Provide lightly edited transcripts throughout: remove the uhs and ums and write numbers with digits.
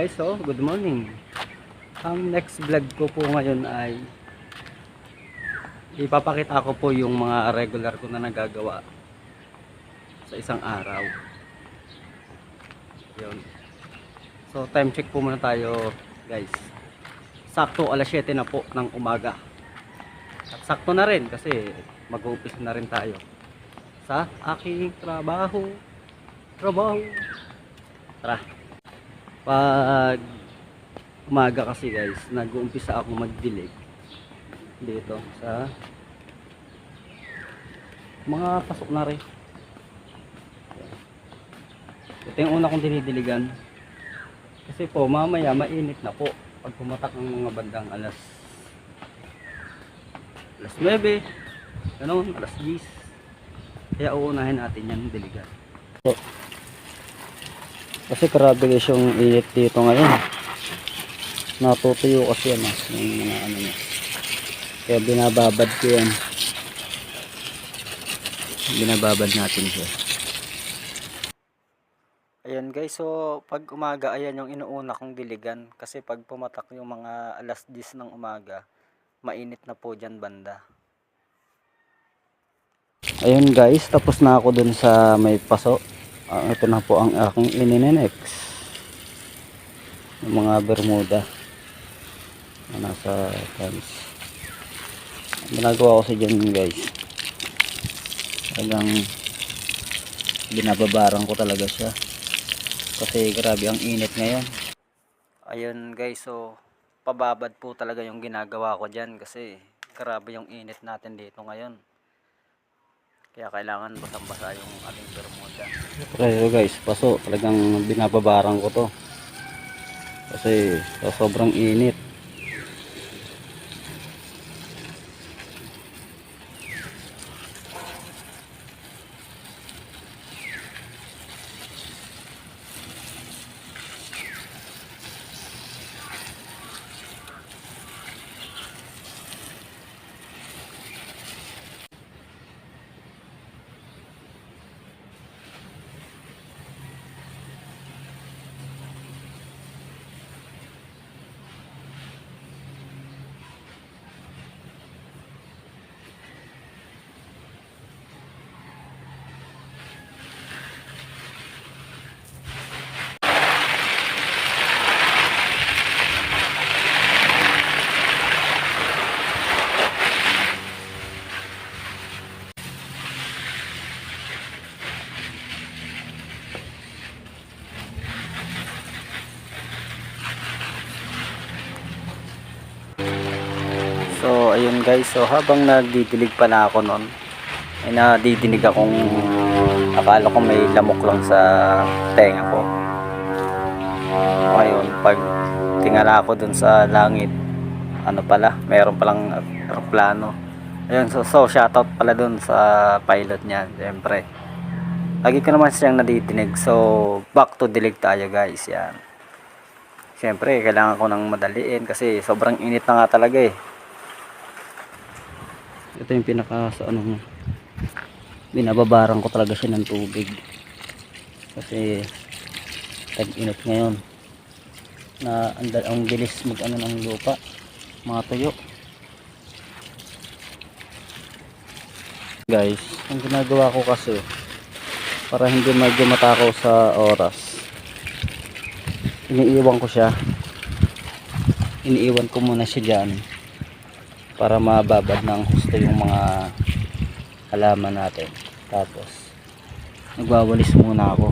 guys, so good morning. Ang next vlog ko po ngayon ay ipapakita ko po yung mga regular ko na nagagawa sa isang araw. Yun. So time check po muna tayo guys. Sakto alas 7 na po ng umaga. At sakto na rin kasi mag-uumpisa na rin tayo sa aking trabaho. Tara. Pag umaga kasi guys, nag-uumpisa ako magdilig dito sa mga pasok na rin. Ito yung una kong dinidiligan kasi po mamaya mainit na po pag pumatak ng mga bandang alas 9, ganun, alas 10. Kaya uunahin natin yan diligan. So, kasi grabe guys yung init dito ngayon. Natutuyo kasi yan yung mga ano niya. Kaya binababad ko yan. Binababad natin siya. Ayan guys, so pag umaga ayan yung inuuna kong diligan. Kasi pag pumatak yung mga alas 10 ng umaga, mainit na po dyan banda. Ayun guys, tapos na ako dun sa may paso. Ito na po ang aking ininenex. Yung mga bermuda na nasa pants. Ginagawa ko sa dyan guys. Talagang binababaran ko talaga siya. Kasi grabe ang init ngayon. Ayun guys, so pababad po talaga yung ginagawa ko dyan. Kasi grabe yung init natin dito ngayon. Kaya kailangan basang-basa yung ating bermuda. Pero guys, paso talagang binababaran ko to. Kasi sobrang init. So ayun guys, so habang nagdidilig pala ako noon, ay nadidinig akong akala ko may lamok lang sa tenga ko. Ayun, pag tingala ko dun sa langit, ano pala, mayroon palang aeroplano. Ayun, so shoutout pala dun sa pilot niya, siyempre. Lagi ko naman siyang nadidinig, so back to dilig tayo guys, yan. Siyempre, kailangan ko nang madaliin kasi sobrang init na nga talaga eh. Ito yung pinaka sa ano, binababaran ko talaga siya ng tubig kasi tag-init ngayon na ang bilis mag ano ng lupa, mga tuyo. Guys, ang ginagawa ko kasi para hindi medyo matakaw sa oras, iniiwan ko muna siya dyan para mababad ng husto yung mga halaman natin. Tapos nagwawalis muna ako.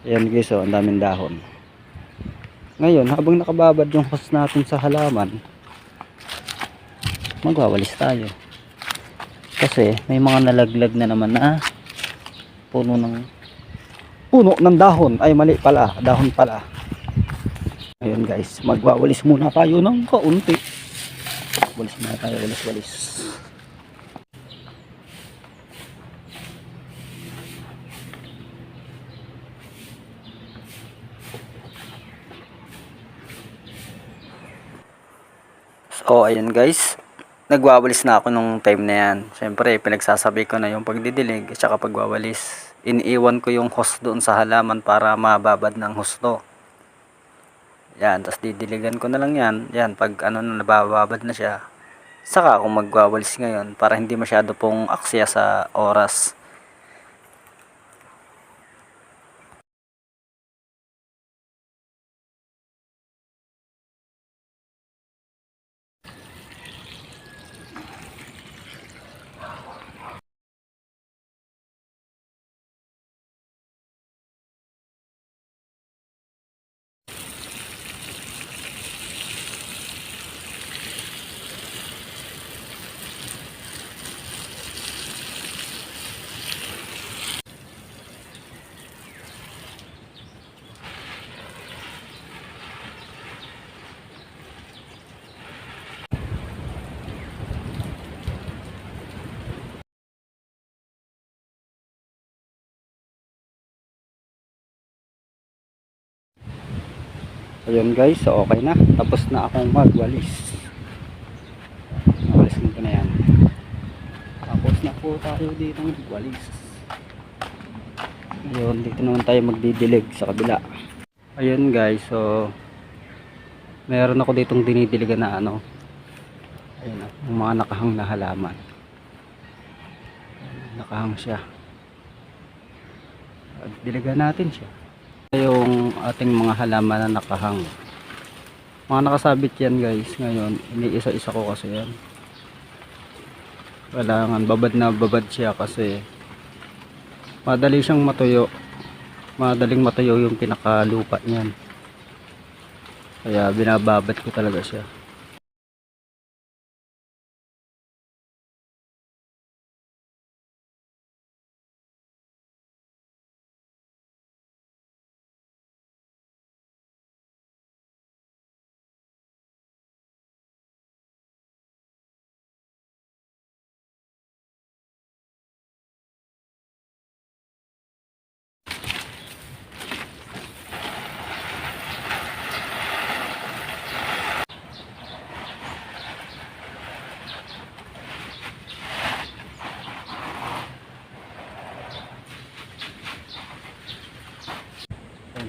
Ayan guys, oh, ang daming dahon. Ngayon habang nakababad yung host natin sa halaman, magwawalis tayo kasi may mga nalaglag na naman na puno ng dahon. Ay mali pala, dahon pala. Ayun guys, magwawalis muna tayo ng kaunti. Walis muna tayo, walis. So ayun guys, nagwawalis na ako nung time na yan. Siyempre pinagsasabi ko na yung pagdidilig at saka pagwawalis. iniiwan ko yung hose doon sa halaman para mababad ng husto. Yan, tapos didiligan ko na lang yan. Yan, pag ano na nabababad na siya, saka ako magwawalis ngayon para hindi masyado pong aksaya sa oras. Ayun guys, so okay na. Tapos na akong magwalis. Walis ko na yan. Tapos na po tayo dito magwalis. Ayun, dito naman tayo magdidilig sa kabila. Ayun guys, so meron ako ditong dinidiligan na ano. Ayun, yung mga nakahang na halaman. Nakahang siya. Diligan natin siya. Yung ating mga halaman na nakahang, mga nakasabit yan guys. Ngayon iniisa-isa ko kasi yan. Kailangan babad na babad siya kasi madali siyang matuyo, madaling matuyo yung pinakalupa niyan, kaya binababad ko talaga siya.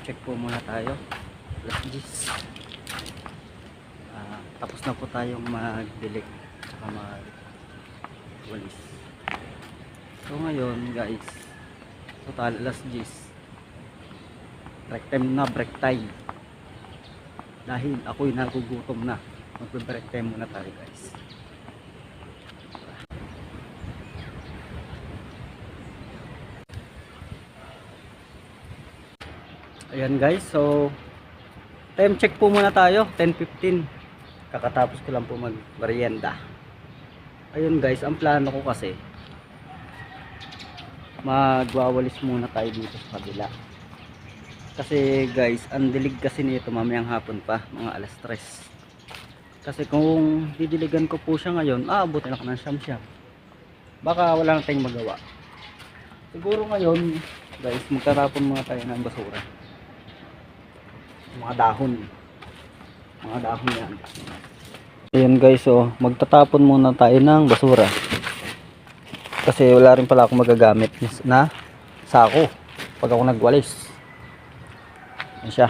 Check po muna tayo. Last gis. Tapos na po tayong magdilig saka magwalis. So ngayon guys, total last gis. Break time na, break time. Dahil ako'y nagugutom na, magbe-break time muna tayo guys. Ayan guys, so time check po muna tayo, 10:15. Kakatapos ko lang po mag-merienda. Ayun guys, ang plano ko kasi magwawalis muna tayo dito sa kabila. Kasi guys, ang dilig kasi nito mamayang hapon pa, mga alas 3. Kasi kung didiligan ko po siya ngayon, abutin ako ng siyam-siyam. Baka wala na tayong magawa. Siguro ngayon guys, magtatapon muna tayo ng basura. Mga dahon yan. Ayan guys, so magtatapon muna tayo ng basura kasi wala rin pala akong magagamit na sako pag ako nagwalis. Ayan siya.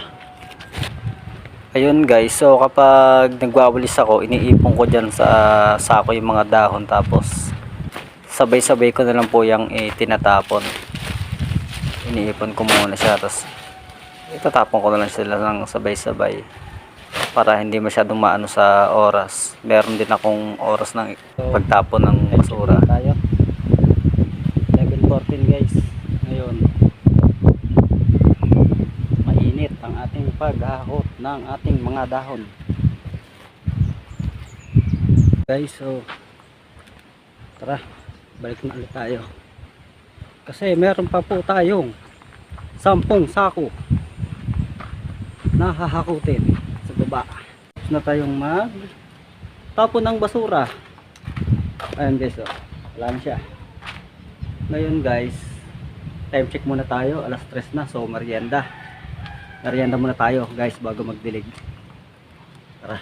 Ayun guys, so kapag nagwawalis ako, iniipon ko dyan sa sako yung mga dahon, tapos sabay-sabay ko na lang po yung tinatapon. Iniipon ko muna siya, tapos itatapon ko na lang sila ng sabay-sabay para hindi masyadong maano sa oras. Meron din akong oras ng pagtapon ng basura. Tayo. Level 14 guys. Ngayon, mainit ang ating paghahakot ng ating mga dahon. Guys, so tara, balik na ulit tayo. Kasi meron pa po tayong 10 sako na hahakutin sa baba. Tapos na tayong tapon ng basura. Ayan guys, oh, wala na siya. Ngayon guys, time check muna tayo, alas 3 na, so merienda muna tayo guys bago magdilig. Tara.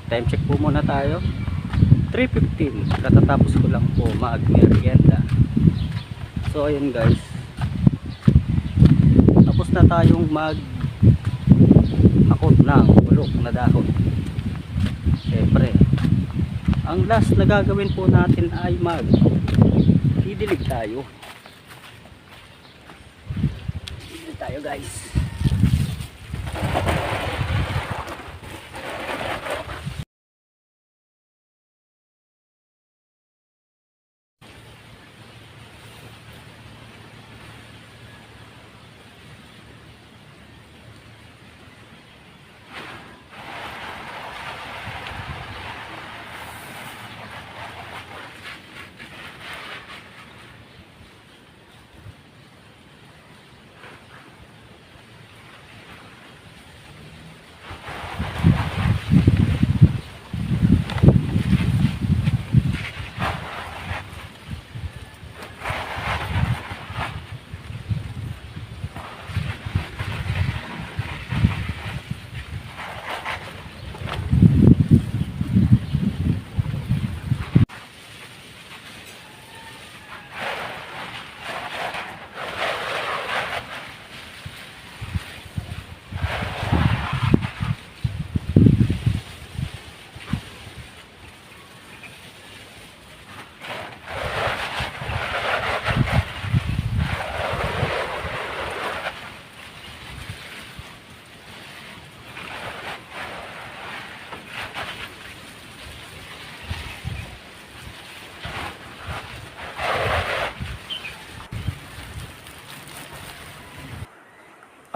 Time check po muna tayo. 3:15. Katatapos ko lang po mag-merienda. So ayun guys, tapos na tayong hakot ng bulok na dahon. Siyempre, ang last na gagawin po natin ay didilig tayo. Didilig tayo guys.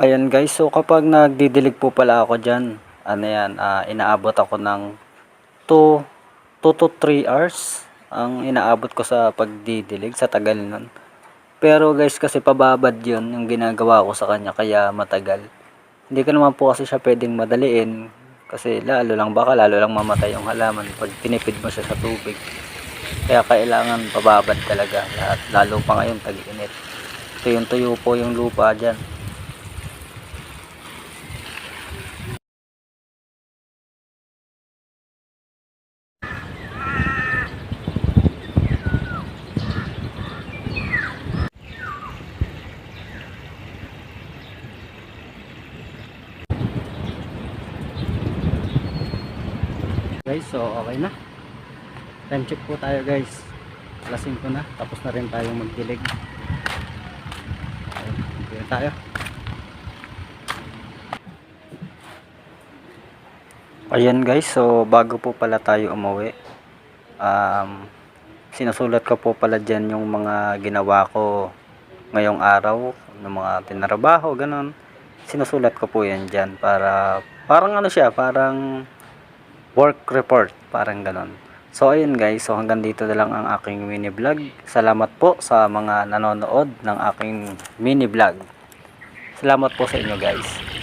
Ayan guys, so kapag nagdidilig po pala ako dyan, ano yan, inaabot ako ng 2 to 3 hours ang inaabot ko sa pagdidilig, sa tagal nun. Pero guys, kasi pababad yun yung ginagawa ko sa kanya, kaya matagal. Hindi ko naman po kasi siya pwedeng madaliin, kasi lalo lang mamatay yung halaman pag tinipid mo siya sa tubig. Kaya kailangan pababad talaga lahat, lalo pa ngayon tag-init. Tuyong-tuyo po yung lupa dyan. Guys, so okay na. Time check po tayo guys. Alas 5 na. Tapos na rin tayong magdilig. Okay tayo. Ayan guys, so bago po pala tayo umuwi, sinusulat ko po pala dyan yung mga ginawa ko ngayong araw, ng mga tinarabaho, ganun. Sinusulat ko po yan dyan para, parang ano siya, parang work report, parang ganon. So ayun guys, so hanggang dito na lang ang aking mini vlog. Salamat po sa mga nanonood ng aking mini vlog. Salamat po sa inyo guys.